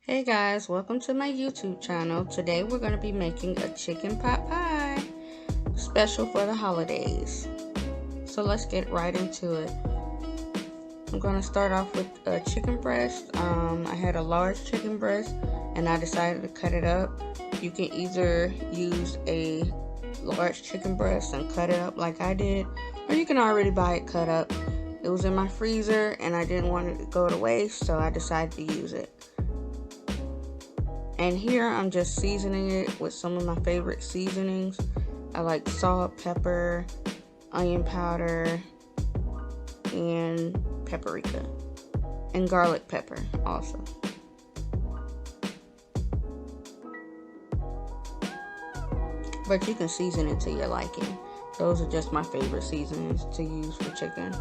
Hey guys, welcome to my YouTube channel. Today we're going to be making a chicken pot pie, special for the holidays. So let's get right into it. I'm going to start off with a chicken breast. I had a large chicken breast and I decided to cut it up. You can either use a large chicken breast and cut it up like I did, or you can already buy it cut up. It was in my freezer and I didn't want it to go to waste, so I decided to use it. And here I'm just seasoning it with some of my favorite seasonings. I like salt, pepper, onion powder, and paprika. And garlic pepper also. But you can season it to your liking. Those are just my favorite seasonings to use for chicken.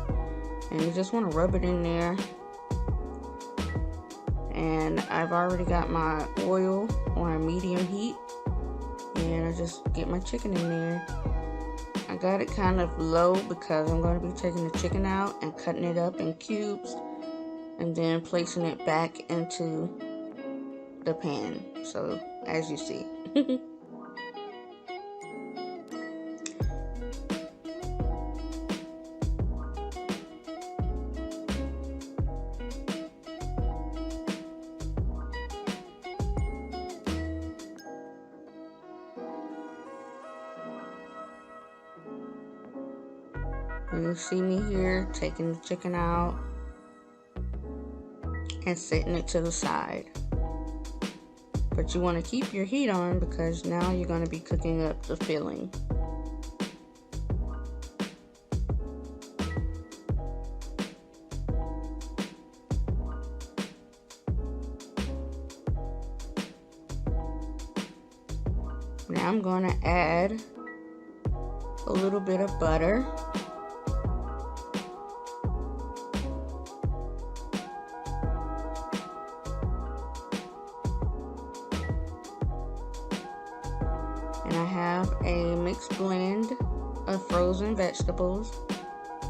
And you just want to rub it in there. And I've already got my oil on a medium heat, and I just get my chicken in there. I got it kind of low because I'm going to be taking the chicken out and cutting it up in cubes and then placing it back into the pan, so as you see. You see me here taking the chicken out and setting it to the side. But you want to keep your heat on because now you're going to be cooking up the filling. Now I'm going to add a little bit of butter. And I have a mixed blend of frozen vegetables.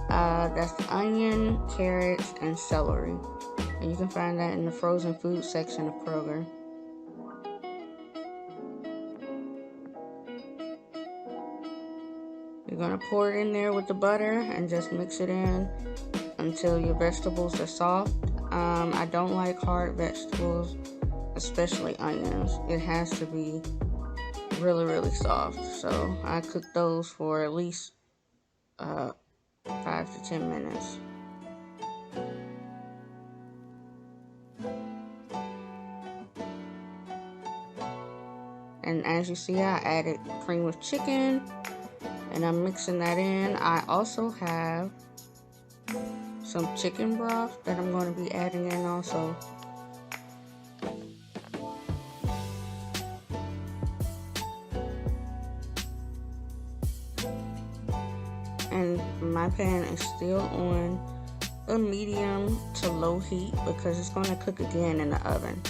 That's onion, carrots, and celery. And you can find that in the frozen food section of Kroger. You're going to pour it in there with the butter and just mix it in until your vegetables are soft. I don't like hard vegetables, especially onions. It has to be really soft, so I cook those for at least 5 to 10 minutes. And as you see, I added cream of chicken and I'm mixing that in. I also have some chicken broth that I'm going to be adding in also. And my pan is still on a medium to low heat because it's going to cook again in the oven.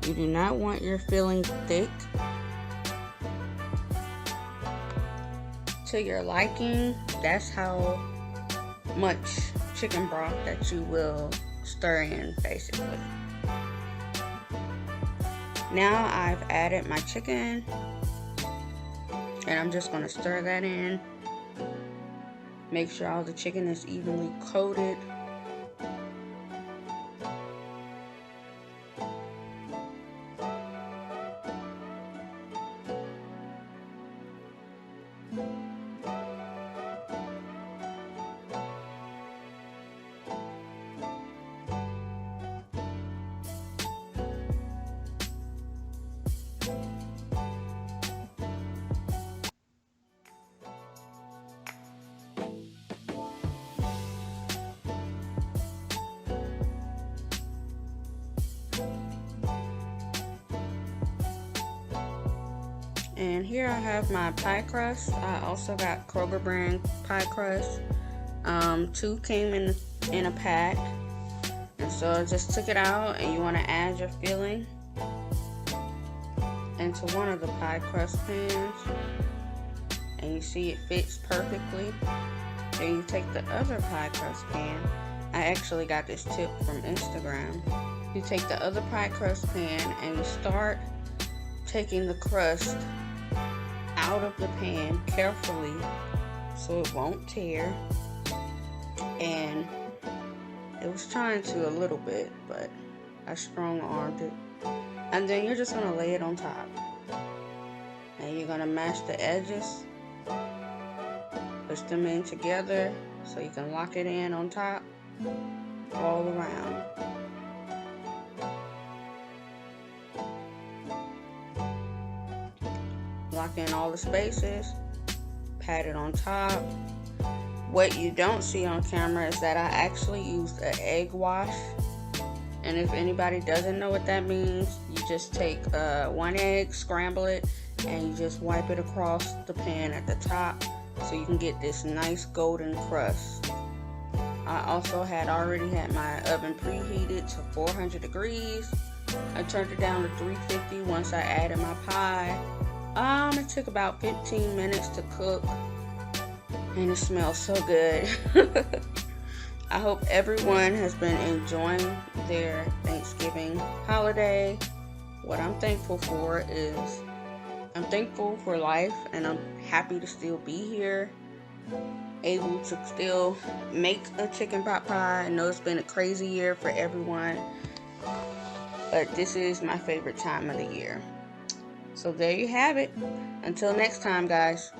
You do not want your filling thick. To your liking, that's how much chicken broth that you will stir in, basically. Now I've added my chicken and I'm just going to stir that in. Make sure all the chicken is evenly coated. And here I have my pie crust. I also got Kroger brand pie crust. 2 came in a pack. And so I just took it out, and you want to add your filling into one of the pie crust pans, and you see it fits perfectly. Then you take the other pie crust pan. I actually got this tip from Instagram. You take the other pie crust pan and you start taking the crust out of the pan carefully so it won't tear. And it was trying to a little bit, but I strong armed it. And then you're just gonna lay it on top. And you're gonna mash the edges, push them in together so you can lock it in on top all around. Lock in all the spaces, pat it on top. What you don't see on camera is that I actually used an egg wash. And if anybody doesn't know what that means, you just take one egg, scramble it, and you just wipe it across the pan at the top so you can get this nice golden crust. I also had already had my oven preheated to 400 degrees. I turned it down to 350 once I added my pie. It took about 15 minutes to cook, and it smells so good. I hope everyone has been enjoying their Thanksgiving holiday. What I'm thankful for is I'm thankful for life, and I'm happy to still be here, able to still make a chicken pot pie. I know it's been a crazy year for everyone, but this is my favorite time of the year. So there you have it. Until next time, guys.